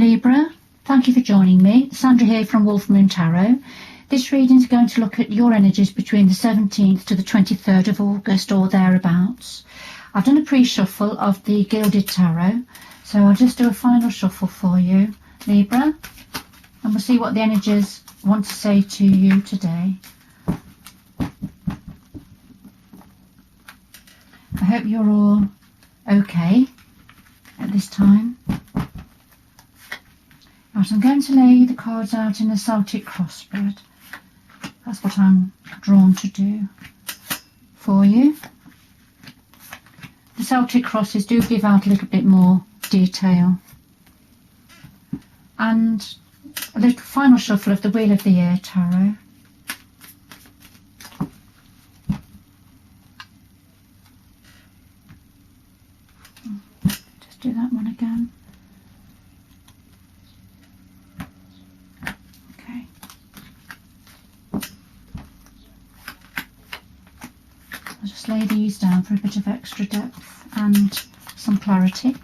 Libra, thank you for joining me. Sandra here from Wolf Moon Tarot. This reading is going to look at your energies between the 17th to the 23rd of August or thereabouts. I've done a pre-shuffle of the Gilded Tarot, so I'll just do a final shuffle for you, Libra, and we'll see what the energies want to say to you today. I hope you're all okay at this time. Right, I'm going to lay the cards out in a Celtic cross spread. That's what I'm drawn to do for you. The Celtic crosses do give out a little bit more detail. And a little final shuffle of the Wheel of the Year Tarot. Just do that one again. Okay. I'll just lay these down for a bit of extra depth and some clarity.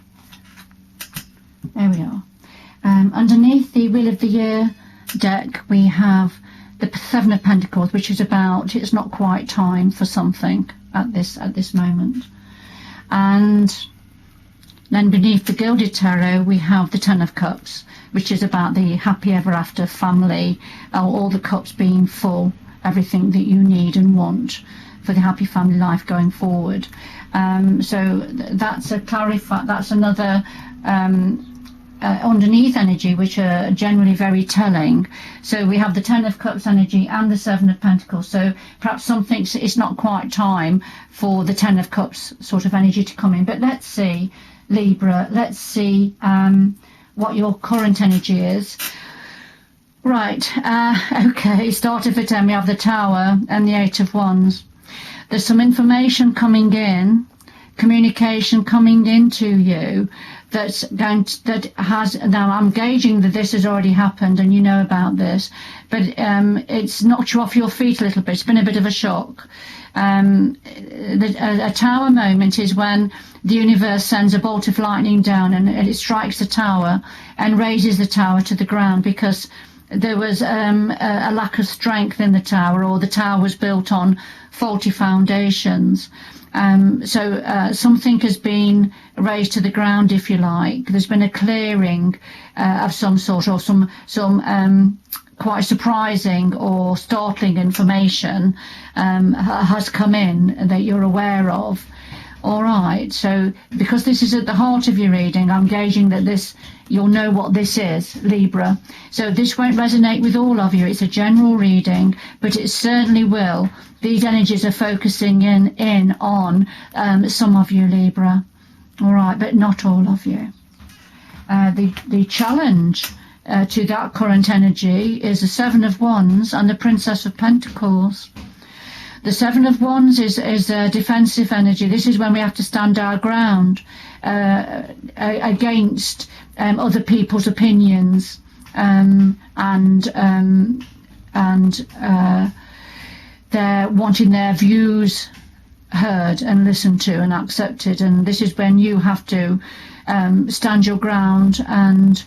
There we are. Underneath the Wheel of the Year deck we have the Seven of Pentacles, which is about it's not quite time for something at this moment. And then beneath the Gilded Tarot we have the Ten of Cups, which is about the happy ever after family, all the cups being full, everything that you need and want for the happy family life going forward. So that's that's another underneath energy, which are generally very telling. So we have the Ten of Cups energy and the Seven of Pentacles, so perhaps something it's not quite time for the Ten of Cups sort of energy to come in. But let's see, Libra, let's see what your current energy is. Right, okay, start of it, we have the Tower and the Eight of Wands. There's some information coming in, communication coming into you that has, now I'm gauging that this has already happened and you know about this, but it's knocked you off your feet a little bit. It's been a bit of a shock. A tower moment is when the universe sends a bolt of lightning down and it strikes the tower and raises the tower to the ground, because there was a lack of strength in the tower, or the tower was built on faulty foundations. So something has been raised to the ground, if you like. There's been a clearing of some sort, or some quite surprising or startling information has come in that you're aware of. All right, so because this is at the heart of your reading, I'm gauging that you'll know what this is, Libra. So this won't resonate with all of you. It's a general reading, but it certainly will. These energies are focusing in on some of you, Libra. All right, but not all of you. The challenge to that current energy is the Seven of Wands and the Princess of Pentacles. The Seven of Wands is a defensive energy. This is when we have to stand our ground against other people's opinions, and they're wanting their views heard and listened to and accepted. And this is when you have to stand your ground and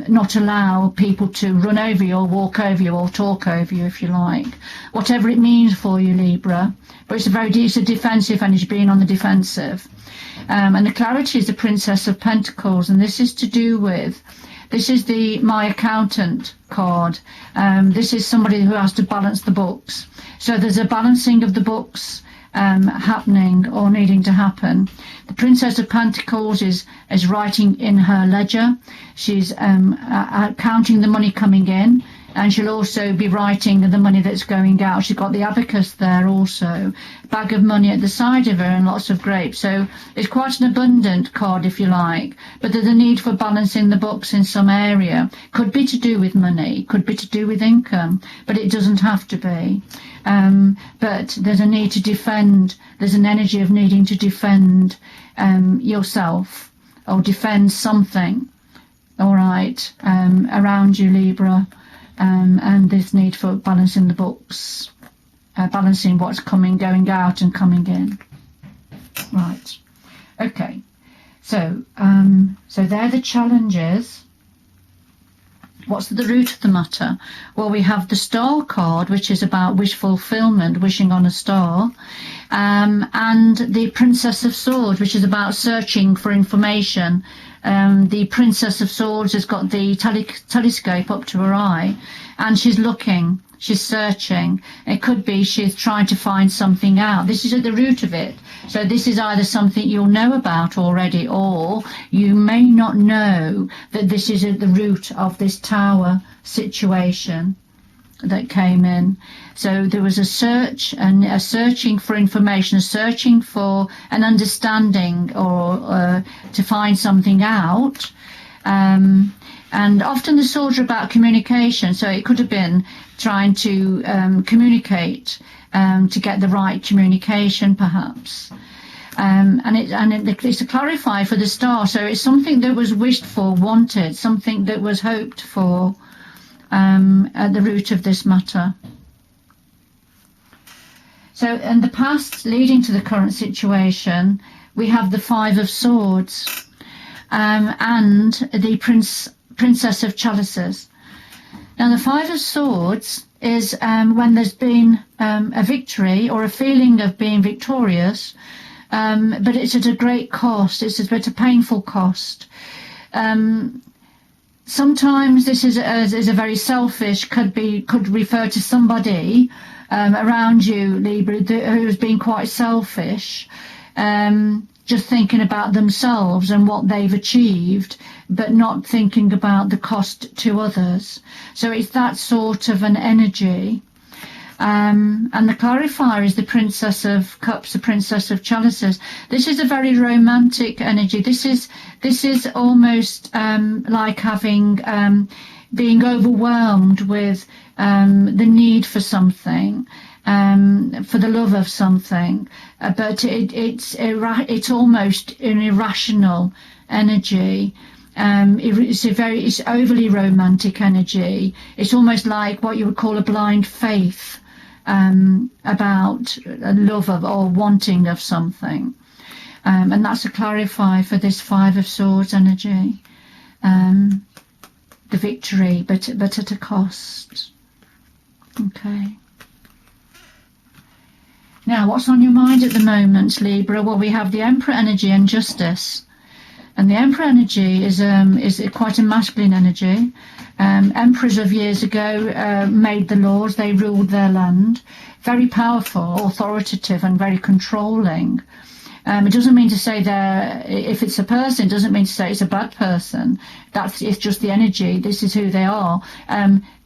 not allow people to run over you or walk over you or talk over you, if you like, whatever it means for you, Libra. But it's a defensive energy, being on the defensive. And the clarity is the Princess of Pentacles, and this is to do with, this is the My Accountant card. This is somebody who has to balance the books. So there's a balancing of the books happening or needing to happen. The Princess of Pentacles is writing in her ledger. She's counting the money coming in, and she'll also be writing the money that's going out. She's got the abacus there also, bag of money at the side of her and lots of grapes. So it's quite an abundant card, if you like, but there's a need for balancing the books in some area. Could be to do with money, could be to do with income, but it doesn't have to be. But there's a need to defend, there's an energy of needing to defend yourself or defend something, all right, around you, Libra. And this need for balancing the books, balancing what's going out and coming in. Right, okay, So they're the challenges. What's the root of the matter? Well, we have the Star card, which is about wish fulfillment, wishing on a star, and the Princess of Swords, which is about searching for information. The Princess of Swords has got the telescope up to her eye, and she's looking, she's searching. It could be she's trying to find something out. This is at the root of it. So this is either something you'll know about already, or you may not know that this is at the root of this Tower situation that came in. So there was a search, and a searching for information, a searching for an understanding, or to find something out. And often the swords are about communication, so it could have been trying to communicate, to get the right communication, perhaps. It's a clarifier for the Star, so it's something that was wished for, wanted, something that was hoped for, at the root of this matter. So in the past, leading to the current situation, we have the Five of Swords, and the Princess of Chalices. Now, the Five of Swords is when there's been a victory or a feeling of being victorious, but it's at a great cost. It's at a painful cost. Sometimes this is a very selfish, could refer to somebody around you, Libra, who has been quite selfish, just thinking about themselves and what they've achieved, but not thinking about the cost to others. So it's that sort of an energy. And the clarifier is the Princess of Cups, the Princess of Chalices. This is a very romantic energy. This is almost like having being overwhelmed with the need for something, for the love of something, but it's almost an irrational energy. It's overly romantic energy. It's almost like what you would call a blind faith about a love of or wanting of something, and that's a clarifier for this Five of Swords energy. The victory, but at a cost. Okay. Now, what's on your mind at the moment, Libra? Well, we have the Emperor energy and Justice. And the Emperor energy is quite a masculine energy. Emperors of years ago made the laws, they ruled their land. Very powerful, authoritative, and very controlling. It doesn't mean to say if it's a person, it doesn't mean to say it's a bad person. It's just the energy. This is who they are.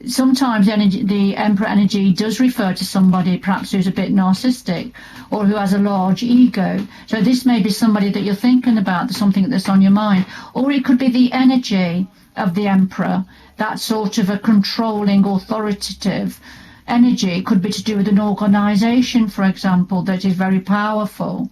Sometimes the Emperor energy does refer to somebody perhaps who's a bit narcissistic or who has a large ego. So this may be somebody that you're thinking about, something that's on your mind. Or it could be the energy of the Emperor, that sort of a controlling, authoritative energy. It could be to do with an organization, for example, that is very powerful.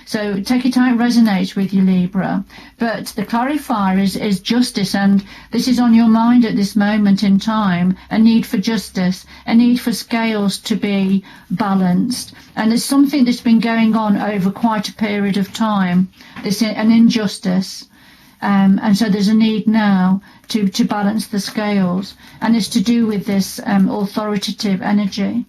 So take it how it resonates with you, Libra. But the clarifier is justice, and this is on your mind at this moment in time, a need for justice, a need for scales to be balanced. And it's something that's been going on over quite a period of time, an injustice. And so there's a need now to balance the scales, and it's to do with this authoritative energy.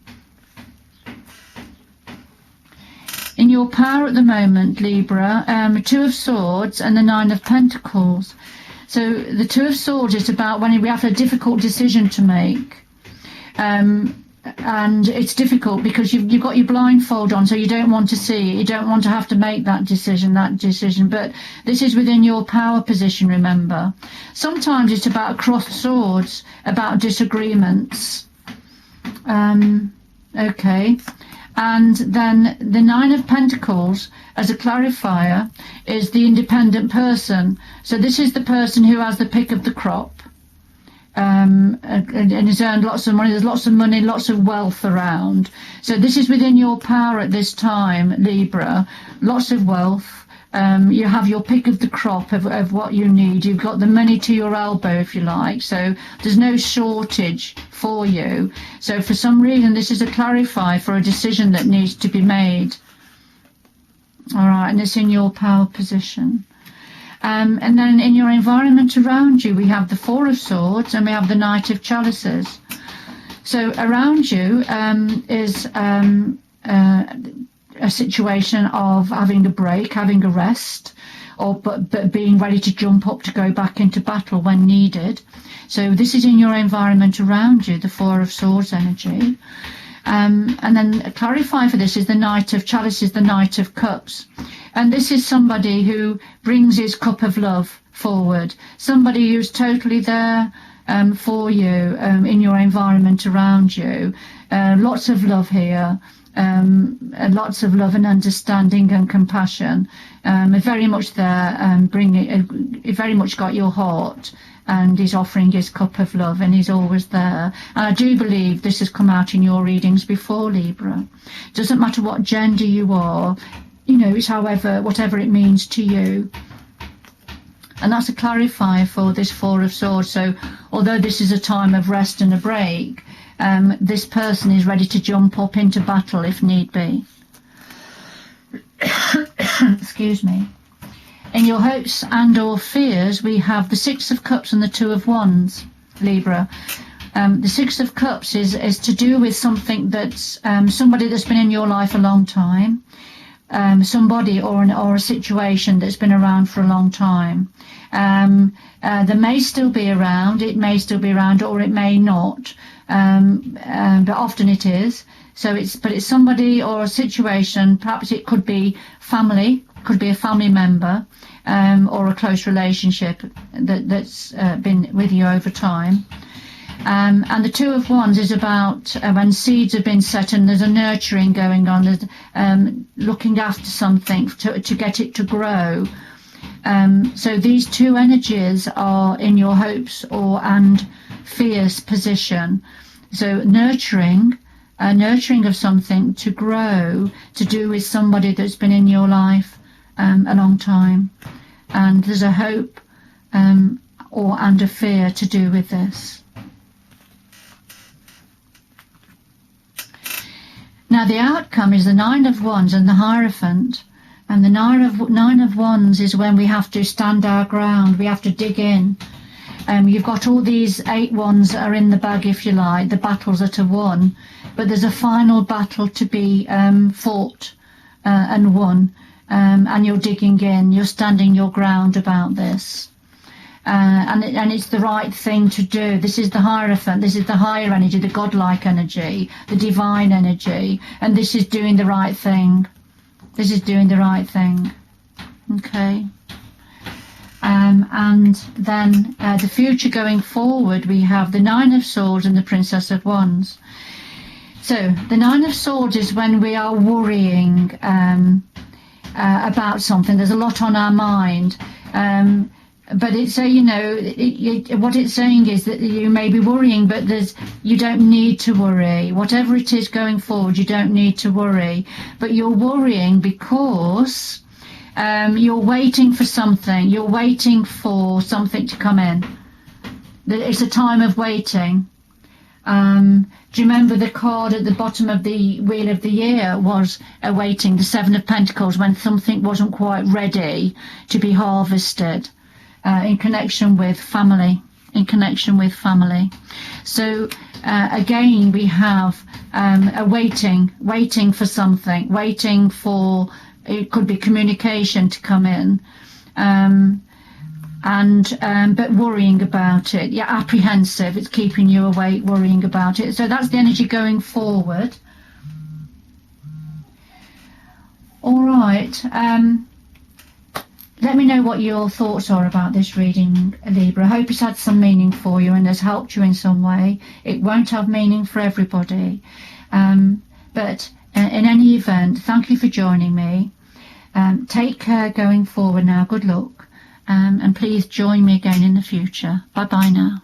In your power at the moment, Libra, Two of Swords and the Nine of Pentacles. So the Two of Swords is about when we have a difficult decision to make. And it's difficult because you've got your blindfold on, so you don't want to see it. You don't want to have to make that decision. But this is within your power position, remember. Sometimes it's about crossed swords, about disagreements. Okay. And then the Nine of Pentacles, as a clarifier, is the independent person. So this is the person who has the pick of the crop, and has earned lots of money. There's lots of money, lots of wealth around. So this is within your power at this time, Libra. Lots of wealth. You have your pick of the crop of what you need. You've got the money to your elbow, if you like. So there's no shortage for you. So for some reason, this is a clarifier for a decision that needs to be made. All right, and it's in your power position. And then in your environment around you, we have the Four of Swords and we have the Knight of Chalices. So around you is a situation of having a break, having a rest, but being ready to jump up to go back into battle when needed. So this is in your environment around you, the Four of Swords energy. And then clarify for this is the Knight of Chalices, the Knight of Cups. And this is somebody who brings his cup of love forward, somebody who's totally there for you in your environment around you. Lots of love here, lots of love and understanding and compassion. Very much there, very much got your heart, and he's offering his cup of love, and he's always there. And I do believe this has come out in your readings before, Libra. Doesn't matter what gender you are, you know, it's whatever it means to you. And that's a clarifier for this Four of Swords. So although this is a time of rest and a break, this person is ready to jump up into battle if need be. Excuse me. In your hopes and or fears, we have the Six of Cups and the Two of Wands, Libra. The Six of Cups is to do with something that's somebody that's been in your life a long time, somebody or a situation that's been around for a long time. They may still be around, it may still be around, or it may not, but often it is. So it's somebody or a situation. Perhaps it could be family, could be a family member, or a close relationship that's been with you over time. And the Two of Wands is about when seeds have been set and there's a nurturing going on, there's looking after something to get it to grow. So these two energies are in your hopes and fears position. So nurturing of something to grow, to do with somebody that's been in your life a long time. And there's a hope and a fear to do with this. Now the outcome is the Nine of Wands and the Hierophant. And the Nine of Wands is when we have to stand our ground, we have to dig in. You've got all these 8 wands are in the bag, if you like, the battles that are won, but there's a final battle to be fought and won, and you're digging in, you're standing your ground about this. And it's the right thing to do. This is the Hierophant, this is the higher energy, the godlike energy, the divine energy, and this is doing the right thing. This is doing the right thing. Okay. And then the future going forward, we have the Nine of Swords and the Princess of Wands. So the Nine of Swords is when we are worrying about something. There's a lot on our mind. But it's what it's saying is that you may be worrying, but you don't need to worry. Whatever it is going forward, you don't need to worry. But you're worrying because you're waiting for something. You're waiting for something to come in. It's a time of waiting. Do you remember the card at the bottom of the Wheel of the Year was awaiting, the Seven of Pentacles, when something wasn't quite ready to be harvested? In connection with family, So again, we have a waiting for something, waiting for, it could be communication to come in, but worrying about it. Yeah, apprehensive, it's keeping you awake, worrying about it. So that's the energy going forward. All right. Let me know what your thoughts are about this reading, Libra. I hope it's had some meaning for you and has helped you in some way. It won't have meaning for everybody. But in any event, thank you for joining me. Take care going forward now. Good luck. And please join me again in the future. Bye-bye now.